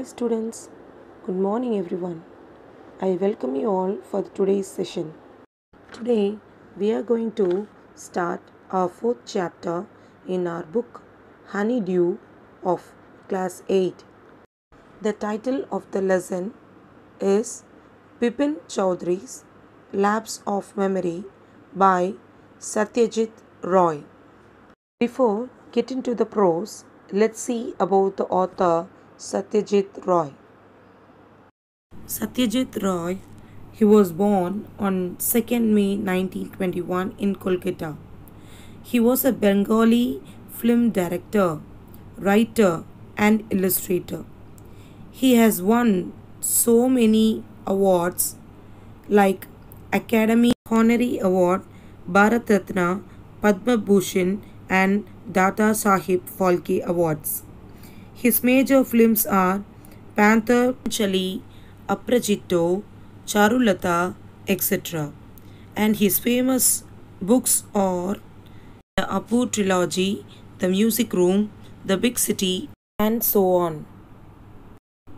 students, good morning everyone. I welcome you all for today's session. Today we are going to start our fourth chapter in our book Honeydew of Class 8. The title of the lesson is Bipin Chowdhury's Lapse of Memory by Satyajit Roy. Before getting to the prose, let's see about the author Satyajit Roy. Satyajit Roy, he was born on 2nd May 1921 in Kolkata. He was a Bengali film director, writer and illustrator. He has won so many awards like Academy Honorary Award, Bharat Ratna, Padma Bhushan and Dada Sahib Phalke Awards. His major films are Panther Chali, Aprajito, Charulata, etc. And his famous books are the Apu Trilogy, The Music Room, The Big City, and so on.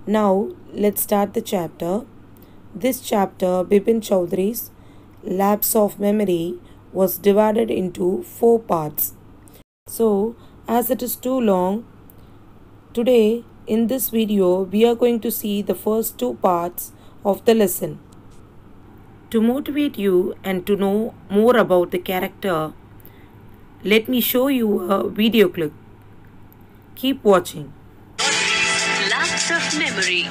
Now, let's start the chapter. This chapter, Bipin Chowdhury's Lapse of Memory, was divided into 4 parts. So, as it is too long, today in this video we are going to see the first 2 parts of the lesson. To motivate you and to know more about the character, let me show you a video clip. Keep watching. Lapse of Memory.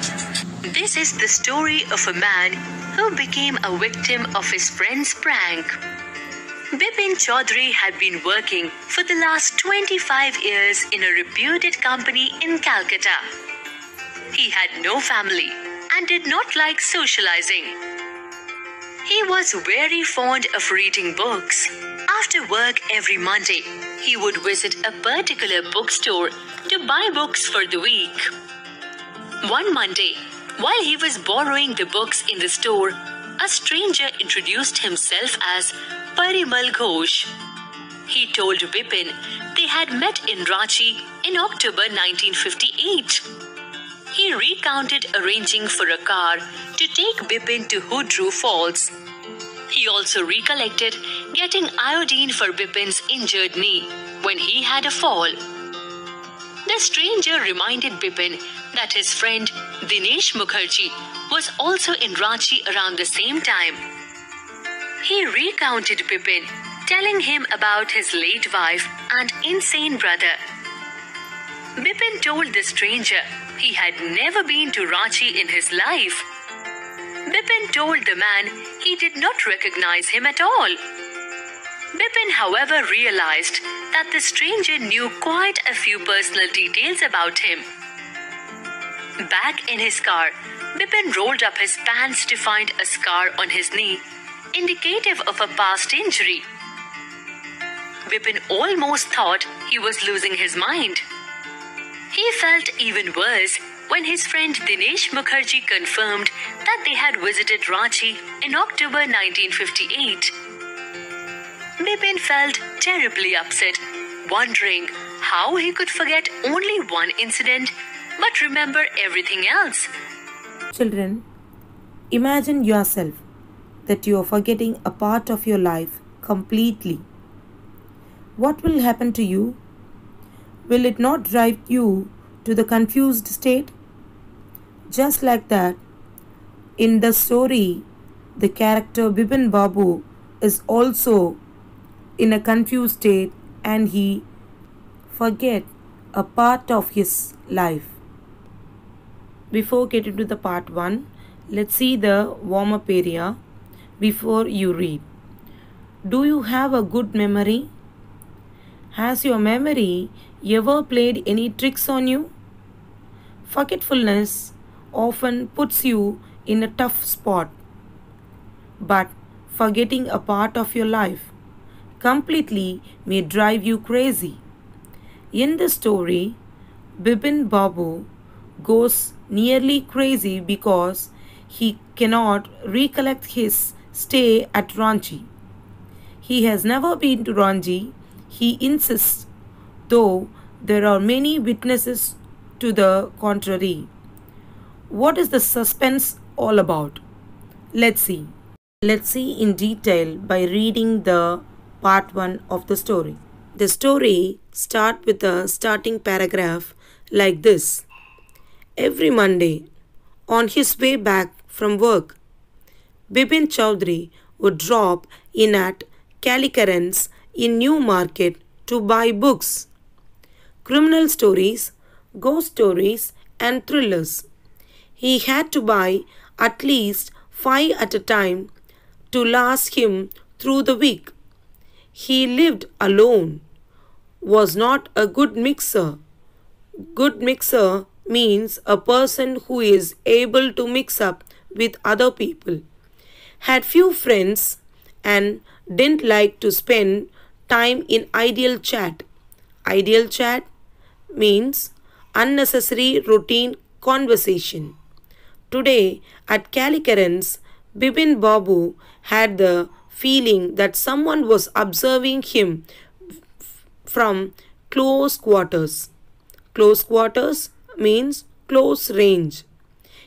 This is the story of a man who became a victim of his friend's prank. Bipin Chowdhury had been working for the last 25 years in a reputed company in Calcutta. He had no family and did not like socializing. He was very fond of reading books. After work every Monday, he would visit a particular bookstore to buy books for the week. One Monday, while he was borrowing the books in the store, a stranger introduced himself as Parimal Ghosh. He told Bipin they had met in Ranchi in October 1958. He recounted arranging for a car to take Bipin to Hudru Falls. He also recollected getting iodine for Bipin's injured knee when he had a fall. The stranger reminded Bipin that his friend Dinesh Mukherjee was also in Ranchi around the same time. He recounted Bipin, telling him about his late wife and insane brother. Bipin told the stranger he had never been to Ranchi in his life. Bipin told the man he did not recognize him at all. Bipin, however, realized that the stranger knew quite a few personal details about him. Back in his car, Bipin rolled up his pants to find a scar on his knee, indicative of a past injury. Bipin almost thought he was losing his mind. He felt even worse when his friend Dinesh Mukherjee confirmed that they had visited Ranchi in October 1958. Bipin felt terribly upset, wondering how he could forget only one incident but remember everything else. Children, imagine yourself that you are forgetting a part of your life completely. What will happen to you? Will it not drive you to the confused state? Just like that, in the story, the character Bipin Babu is also in a confused state and he forget a part of his life. Before getting to the part 1, let's see the warm-up area before you read. Do you have a good memory? Has your memory ever played any tricks on you? Forgetfulness often puts you in a tough spot, but forgetting a part of your life completely may drive you crazy. In the story, Bipin Babu goes nearly crazy because he cannot recollect his stay at Ranchi. He has never been to Ranchi, he insists, though there are many witnesses to the contrary. What is the suspense all about? Let's see. Let's see in detail by reading the part 1 of the story. The story starts with a starting paragraph like this. Every Monday, on his way back from work, Bipin Chowdhury would drop in at Calicaran's in New Market to buy books, criminal stories, ghost stories, and thrillers. He had to buy at least 5 at a time to last him through the week. He lived alone, was not a good mixer. Good mixer means a person who is able to mix up with other people. Had few friends and didn't like to spend time in ideal chat. Ideal chat means unnecessary routine conversation. Today at Calicaran's, Bipin Babu had the feeling that someone was observing him from close quarters. Close quarters means close range.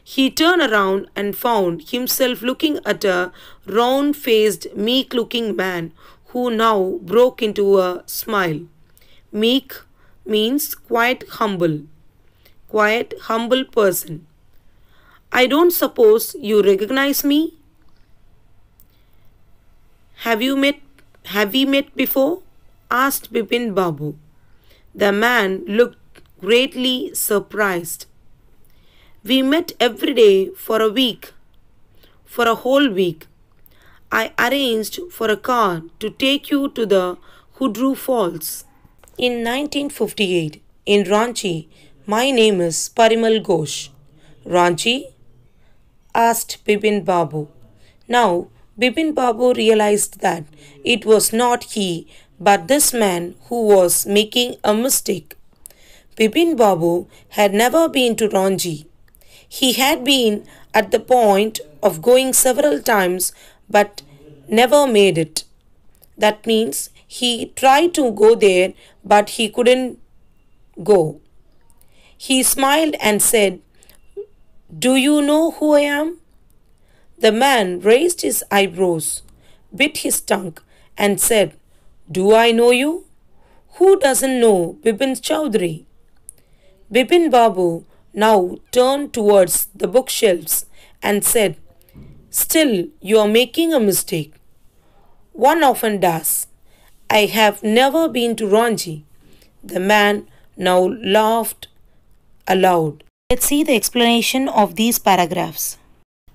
He turned around and found himself looking at a round faced, meek looking man who now broke into a smile. Meek means quite humble. Quiet, humble person. I don't suppose you recognize me? Have we met before? Asked Bipin Babu. The man looked greatly surprised. We met every day for a week, for a whole week. I arranged for a car to take you to the Hudru Falls. In 1958, in Ranchi, my name is Parimal Ghosh. Ranchi? Asked Bipin Babu. Now, Bipin Babu realized that it was not he but this man who was making a mistake. Bipin Babu had never been to Ranchi. He had been at the point of going several times but never made it. That means he tried to go there but he couldn't go. He smiled and said, "Do you know who I am?" The man raised his eyebrows, bit his tongue, and said, "Do I know you? Who doesn't know Bipin Chowdhury?" Bipin Babu now turned towards the bookshelves and said, "Still, you are making a mistake. One often does. I have never been to Ranchi." The man now laughed aloud. Let's see the explanation of these paragraphs.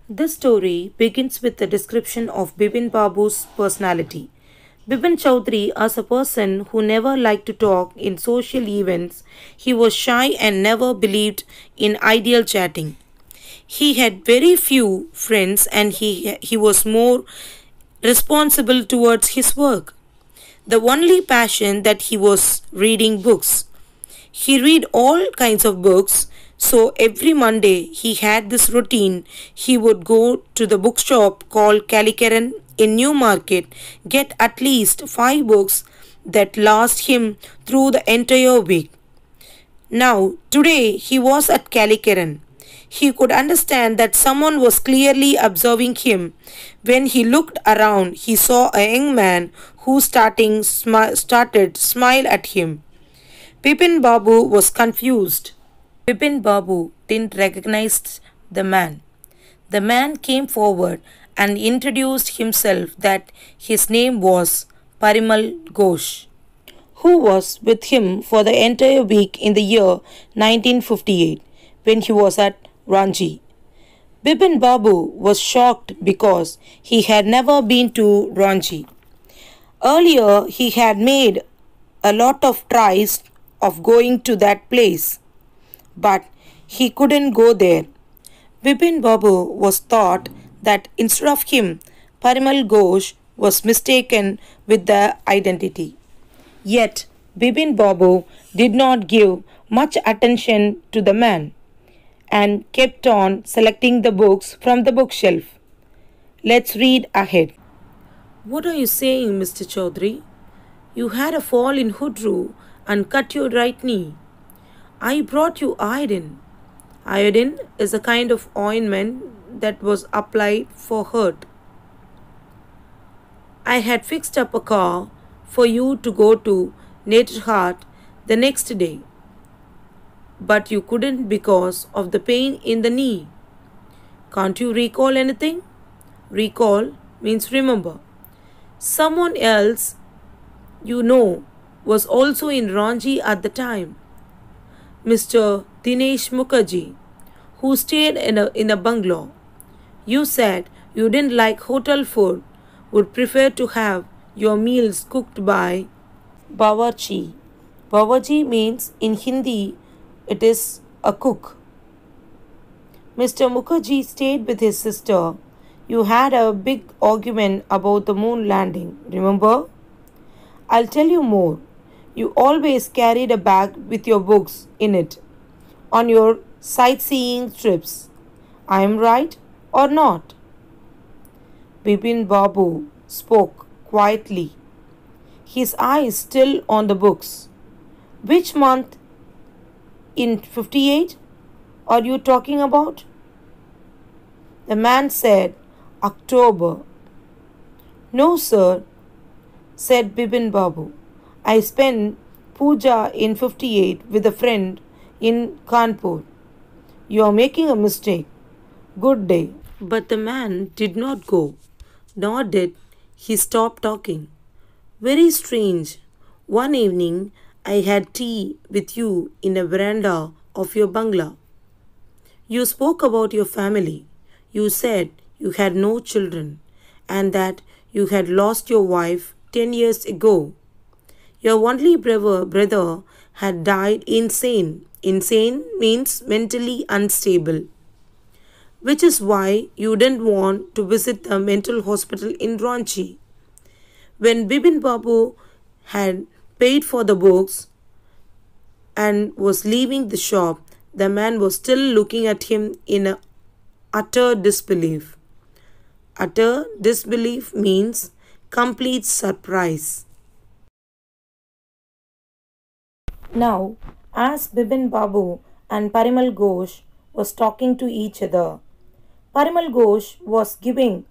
This story begins with a description of Bipin Babu's personality. Bipin Chowdhury, as a person who never liked to talk in social events, he was shy and never believed in ideal chatting. He had very few friends and he was more responsible towards his work. The only passion that he was reading books. He read all kinds of books. So every Monday he had this routine. He would go to the bookshop called Calicaran in New Market, get at least 5 books that last him through the entire week. Now, today he was at Calicaran. He could understand that someone was clearly observing him. When he looked around, he saw a young man who started smile at him. Bipin Babu was confused. Bipin Babu didn't recognize the man. The man came forward and introduced himself that his name was Parimal Ghosh, who was with him for the entire week in the year 1958 when he was at Ranchi. Bipin Babu was shocked because he had never been to Ranchi. Earlier, he had made a lot of tries of going to that place, but he couldn't go there. Bipin Babu was thought that instead of him, Parimal Ghosh was mistaken with the identity. Yet, Bipin Babu did not give much attention to the man and kept on selecting the books from the bookshelf. Let's read ahead. What are you saying, Mr. Chaudhary? You had a fall in Hudru and cut your right knee. I brought you iron. Iodine is a kind of ointment that was applied for hurt. I had fixed up a car for you to go to Nature Heart the next day, but you couldn't because of the pain in the knee. Can't you recall anything? Recall means remember. Someone else you know was also in Ranchi at the time, Mr. Dinesh Mukherjee, who stayed in a bungalow. You said you didn't like hotel food, would prefer to have your meals cooked by Bawarchi. Bawarchi means in Hindi it is a cook. Mr. Mukherjee stayed with his sister. You had a big argument about the moon landing, remember? I'll tell you more. You always carried a bag with your books in it on your sightseeing trips. I am right or not? Bipin Babu spoke quietly, his eyes still on the books. Which month in 58 are you talking about? The man said, October. No, sir, said Bipin Babu. I spent puja in 58 with a friend in Kanpur. You are making a mistake. Good day. But the man did not go, nor did he stop talking. Very strange. One evening I had tea with you in a veranda of your bungalow. You spoke about your family. You said you had no children and that you had lost your wife 10 years ago. Your only brother had died insane. Insane means mentally unstable, which is why you didn't want to visit the mental hospital in Ranchi. When Bipin Babu had paid for the books and was leaving the shop, the man was still looking at him in utter disbelief. Utter disbelief means complete surprise. Now, as Bipin Babu and Parimal Ghosh was talking to each other, Parimal Ghosh was giving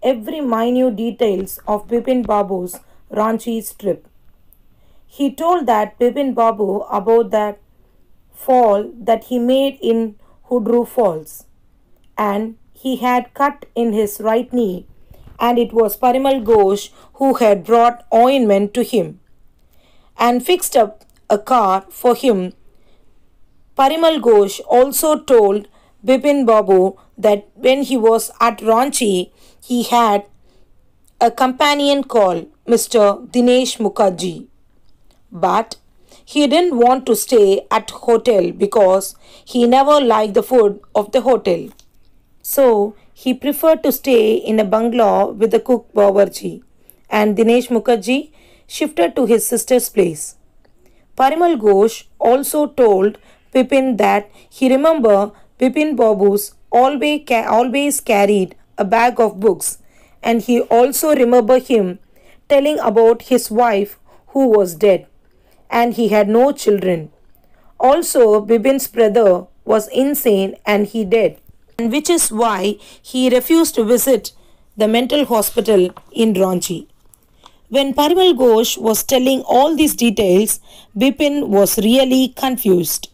every minute details of Bipin Babu's Ranchi's trip. He told that Bipin Babu about that fall that he made in Hudru Falls, and he had cut in his right knee, and it was Parimal Ghosh who had brought ointment to him and fixed up a car for him. Parimal Ghosh also told Bipin Babu that when he was at Ranchi, he had a companion called Mr. Dinesh Mukherjee. But he didn't want to stay at hotel because he never liked the food of the hotel. So he preferred to stay in a bungalow with the cook Bawarchi, and Dinesh Mukherjee shifted to his sister's place. Parimal Ghosh also told Bipin that he remembered Bipin Babu's always carried a bag of books, and he also remembered him telling about his wife who was dead and he had no children. Also, Bipin's brother was insane and he died, and which is why he refused to visit the mental hospital in Ranchi. When Parimal Ghosh was telling all these details, Bipin was really confused.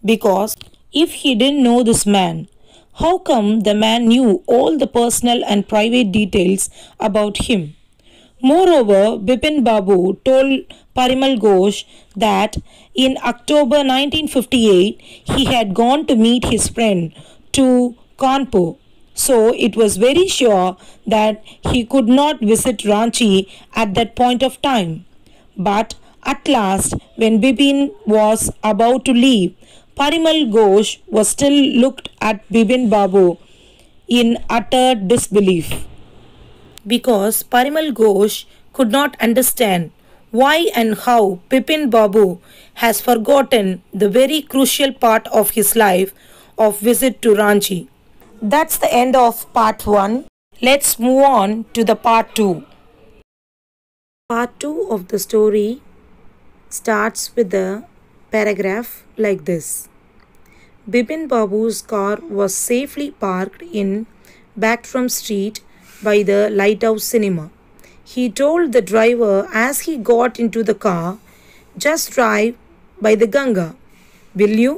Because if he didn't know this man, how come the man knew all the personal and private details about him? Moreover, Bipin Babu told Parimal Ghosh that in October 1958 he had gone to meet his friend to Kanpur. So it was very sure that he could not visit Ranchi at that point of time. But at last, when Bipin was about to leave, Parimal Ghosh was still looked at Bipin Babu in utter disbelief. Because Parimal Ghosh could not understand why and how Bipin Babu has forgotten the very crucial part of his life of visit to Ranchi. That's the end of part 1. Let's move on to the part 2. Part 2 of the story starts with a paragraph like this. Bipin Babu's car was safely parked in Backtram Street by the Lighthouse Cinema. He told the driver as he got into the car, "Just drive by the Ganga, will you?"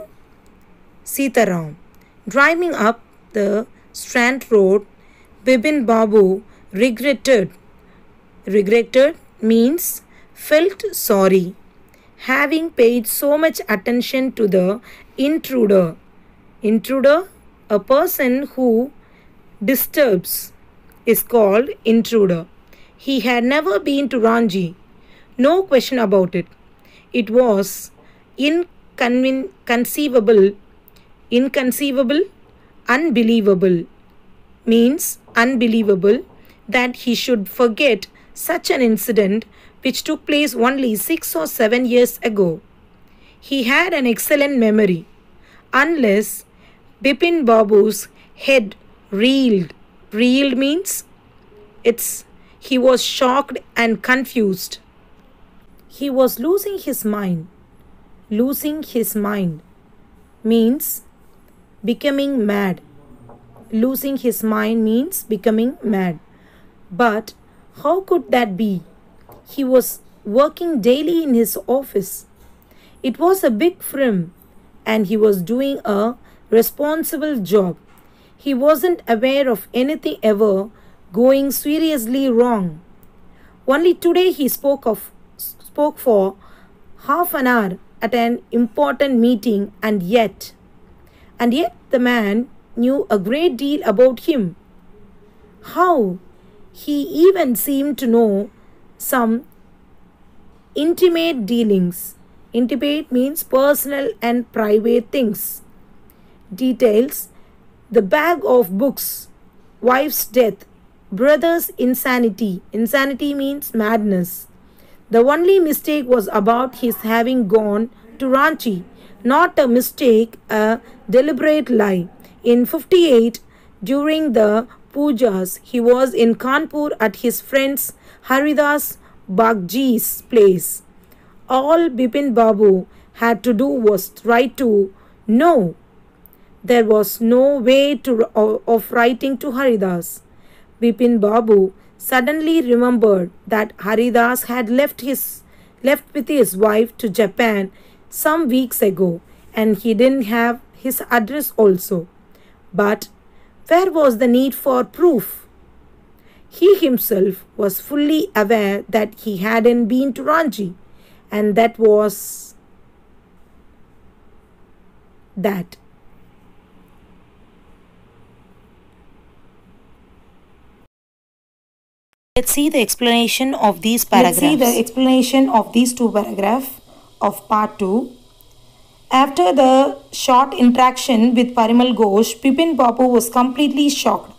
Sitaram. Driving up the Strand Road, Bipin Babu regretted. Regretted means felt sorry, having paid so much attention to the intruder. Intruder, a person who disturbs, is called intruder. He had never been to Ranchi, no question about it. It was inconceivable, unbelievable, means unbelievable that he should forget such an incident which took place only 6 or 7 years ago. He had an excellent memory, unless Bipin Babu's head reeled. Reeled means he was shocked and confused. He was losing his mind. Losing his mind means becoming mad. Losing his mind means becoming mad. But how could that be? He was working daily in his office. It was a big firm and he was doing a responsible job. He wasn't aware of anything ever going seriously wrong. Only today he spoke for half an hour at an important meeting, and yet the man knew a great deal about him. How? He even seemed to know some intimate dealings. Intimate means personal and private things. Details: the bag of books, wife's death, brother's insanity. Insanity means madness. The only mistake was about his having gone to Ranchi. Not a mistake, a deliberate lie. In 58, during the pujas, he was in Kanpur at his friend's Haridas Bagji's place. All Bipin Babu had to do was write to know. There was no way of writing to Haridas. Bipin Babu suddenly remembered that Haridas had left with his wife to Japan some weeks ago, and he didn't have his address also. But where was the need for proof? He himself was fully aware that he hadn't been to Ranchi, and that was that. Let's see the explanation of these paragraphs. Let's see the explanation of these two paragraphs of part 2. After the short interaction with Parimal Ghosh, Bipin Babu was completely shocked.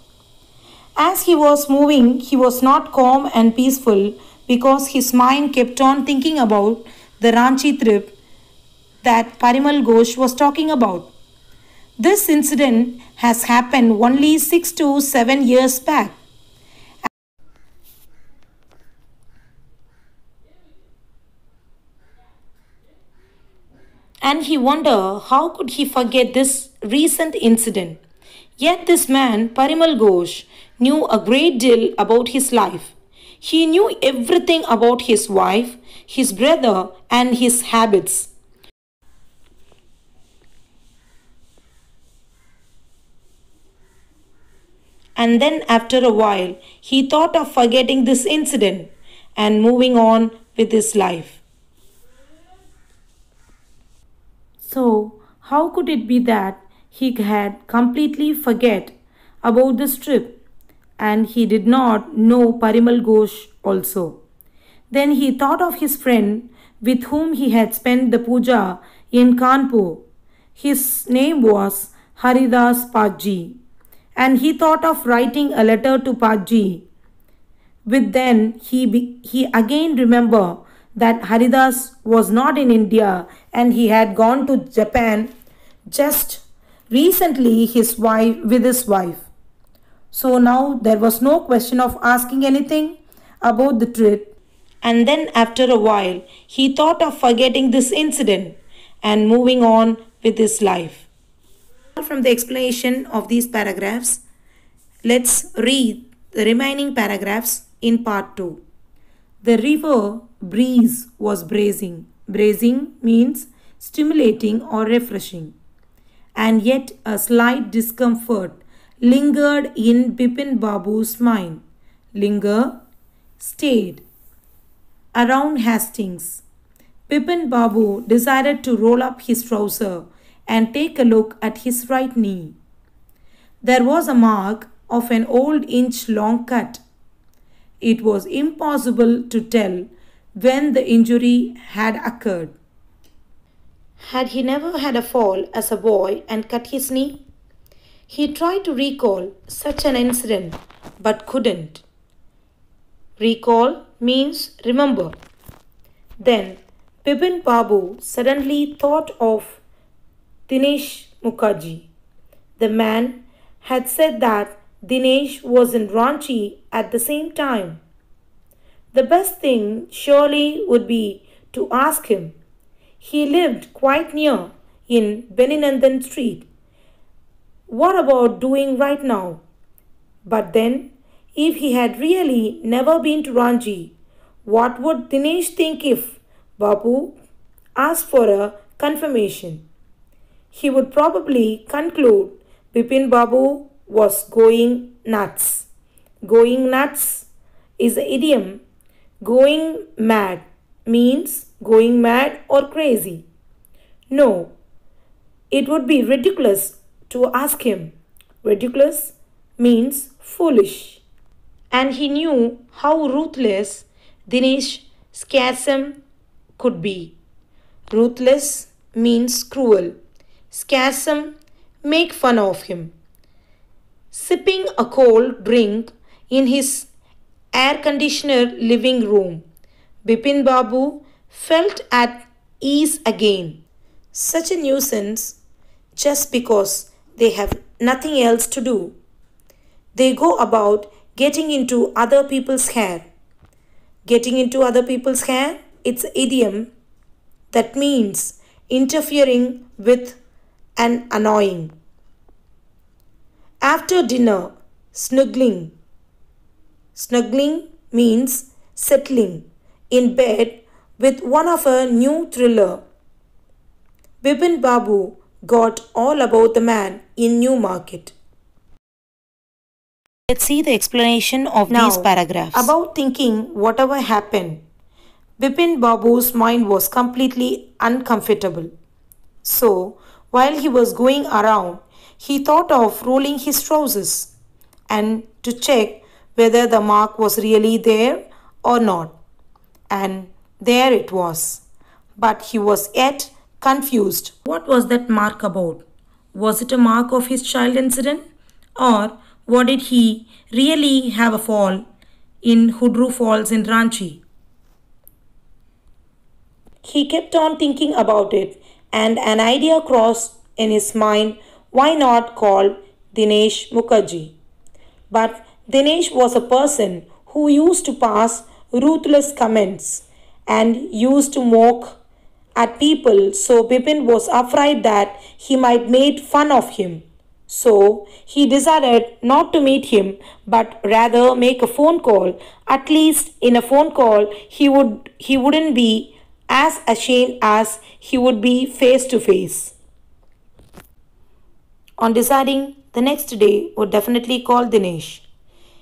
As he was moving, he was not calm and peaceful because his mind kept on thinking about the Ranchi trip that Parimal Ghosh was talking about. This incident has happened only 6 to 7 years back. And he wondered how could he forget this recent incident. Yet this man, Parimal Ghosh, knew a great deal about his life. He knew everything about his wife, his brother, and his habits. And then after a while, he thought of forgetting this incident and moving on with his life. So, how could it be that he had completely forget about this trip and he did not know Parimal Ghosh also? Then he thought of his friend with whom he had spent the puja in Kanpur. His name was Haridas Paji, and he thought of writing a letter to Paji. With then he again remembered that Haridas was not in India and he had gone to Japan just recently with his wife. So now there was no question of asking anything about the trip, and then after a while he thought of forgetting this incident and moving on with his life. from the explanation of these paragraphs, let's read the remaining paragraphs in part 2. The river breeze was bracing. Bracing means stimulating or refreshing. And yet a slight discomfort lingered in Bipin Babu's mind. Linger, stayed. Around Hastings, Bipin Babu decided to roll up his trouser and take a look at his right knee. There was a mark of an old inch-long cut. It was impossible to tell when the injury had occurred. Had he never had a fall as a boy and cut his knee? He tried to recall such an incident but couldn't. Recall means remember. Then Bipin Babu suddenly thought of Dinesh Mukherjee. The man had said that Dinesh was in Ranchi at the same time. The best thing surely would be to ask him. He lived quite near in Beninandan Street. What about doing right now? But then, if he had really never been to Ranchi, what would Dinesh think if Babu asked for a confirmation? He would probably conclude Bipin Babu was going nuts. Going nuts is the idiom. Going mad means going mad or crazy. No, it would be ridiculous to ask him. Ridiculous means foolish. And he knew how ruthless Dinesh sarcasm could be. Ruthless means cruel. Sarcasm, make fun of him. Sipping a cold drink in his air-conditioned living room, Bipin Babu felt at ease again. Such a nuisance just because they have nothing else to do. They go about getting into other people's hair. Getting into other people's hair, it's an idiom that means interfering with and annoying. After dinner, snuggling. Snuggling means settling in bed with one of a new thriller. Bipin Babu got all about the man in Newmarket. Let's see the explanation of these paragraphs. About thinking whatever happened, Bipin Babu's mind was completely uncomfortable. So, while he was going around, he thought of rolling his trousers and to check whether the mark was really there or not. And there it was. But he was yet confused. What was that mark about? Was it a mark of his child incident? Or what did he really have a fall in Hudru Falls in Ranchi? He kept on thinking about it and an idea crossed in his mind. Why not call Dinesh Mukherjee? But Dinesh was a person who used to pass ruthless comments and used to mock at people, so Bipin was afraid that he might make fun of him. So he decided not to meet him but rather make a phone call. At least in a phone call he wouldn't be as ashamed as he would be face to face. On deciding, the next day would definitely call Dinesh.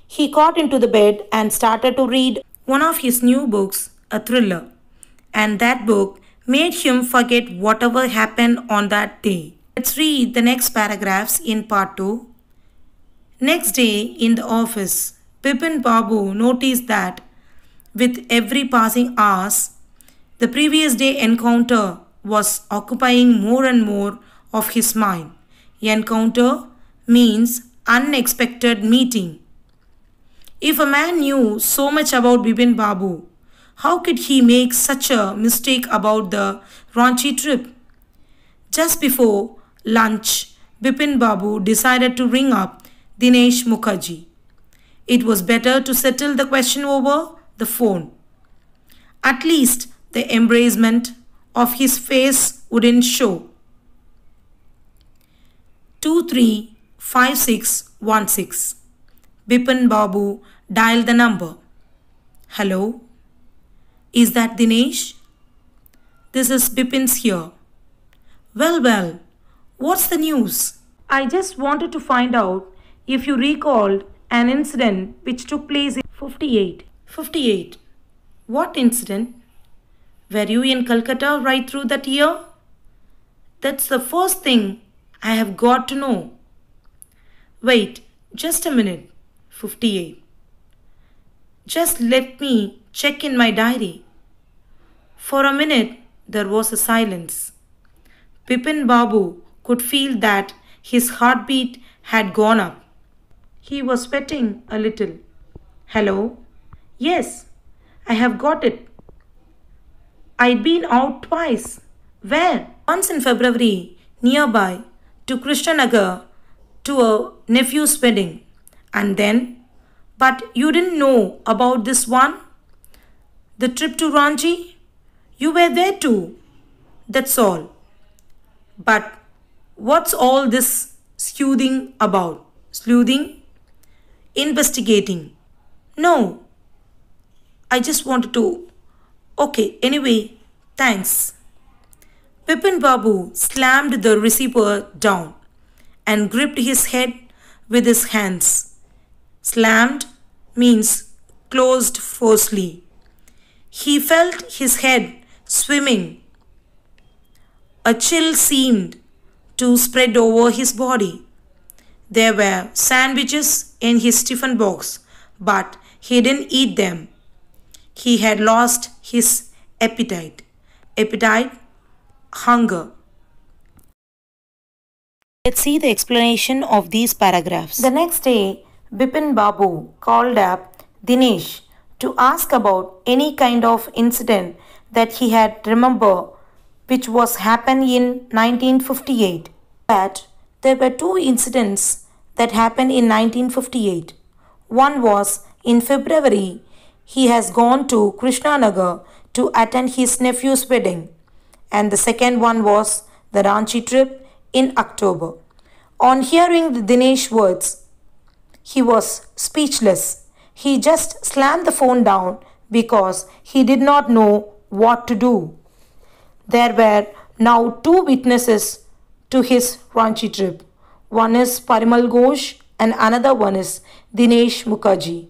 He got into the bed and started to read one of his new books, a thriller. And that book made him forget whatever happened on that day. Let's read the next paragraphs in part 2. Next day in the office, Bipin Babu noticed that with every passing hours, the previous day encounter was occupying more and more of his mind. Encounter means unexpected meeting. If a man knew so much about Bipin Babu, how could he make such a mistake about the Ranchi trip? Just before lunch, Bipin Babu decided to ring up Dinesh Mukherjee. It was better to settle the question over the phone. At least the embarrassment of his face wouldn't show. 235616. Bipin Babu dialed the number. Hello? Is that Dinesh? This is Bipin's here. Well, what's the news? I just wanted to find out if you recalled an incident which took place in 58. 58. What incident? Were you in Calcutta right through that year? That's the first thing I have got to know. Wait, just a minute. 58. Just let me check in my diary. For a minute, there was a silence. Bipin Babu could feel that his heartbeat had gone up. He was sweating a little. Hello? Yes, I have got it. I'd been out twice. Where? Once in February, nearby, to Krishnanagar, to a nephew's wedding. And then? But you didn't know about this one? The trip to Ranchi? You were there too. That's all. But what's all this sleuthing about? Sleuthing? Investigating. No. I just wanted to. Okay, anyway, thanks. Bipin Babu slammed the receiver down and gripped his head with his hands. Slammed means closed forcefully. He felt his head swimming. A chill seemed to spread over his body. There were sandwiches in his tiffin box, but he didn't eat them. He had lost his appetite. Appetite, hunger. Let's see the explanation of these paragraphs. The next day, Bipin Babu called up Dinesh to ask about any kind of incident that he had remembered which was happened in 1958. That there were two incidents that happened in 1958. One was in February. He has gone to Krishnanagar to attend his nephew's wedding. And the second one was the Ranchi trip in October. On hearing the Dinesh words, he was speechless. He just slammed the phone down because he did not know what to do. There were now two witnesses to his Ranchi trip. One is Parimal Ghosh and another one is Dinesh Mukherjee.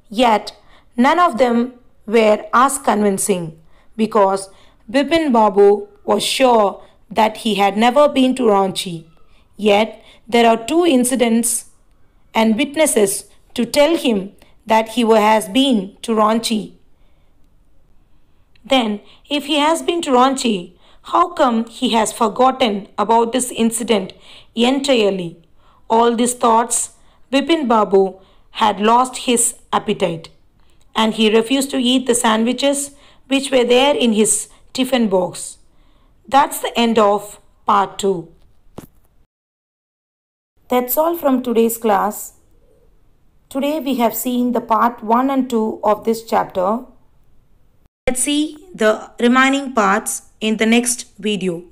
Yet, none of them were as convincing because Bipin Babu was sure that he had never been to Ranchi. Yet, there are two incidents and witnesses to tell him that he has been to Ranchi. Then, if he has been to Ranchi, how come he has forgotten about this incident entirely? All these thoughts, Bipin Babu had lost his appetite and he refused to eat the sandwiches which were there in his tiffin box. That's the end of part 2. That's all from today's class. Today we have seen the part 1 and 2 of this chapter. Let's see the remaining parts in the next video.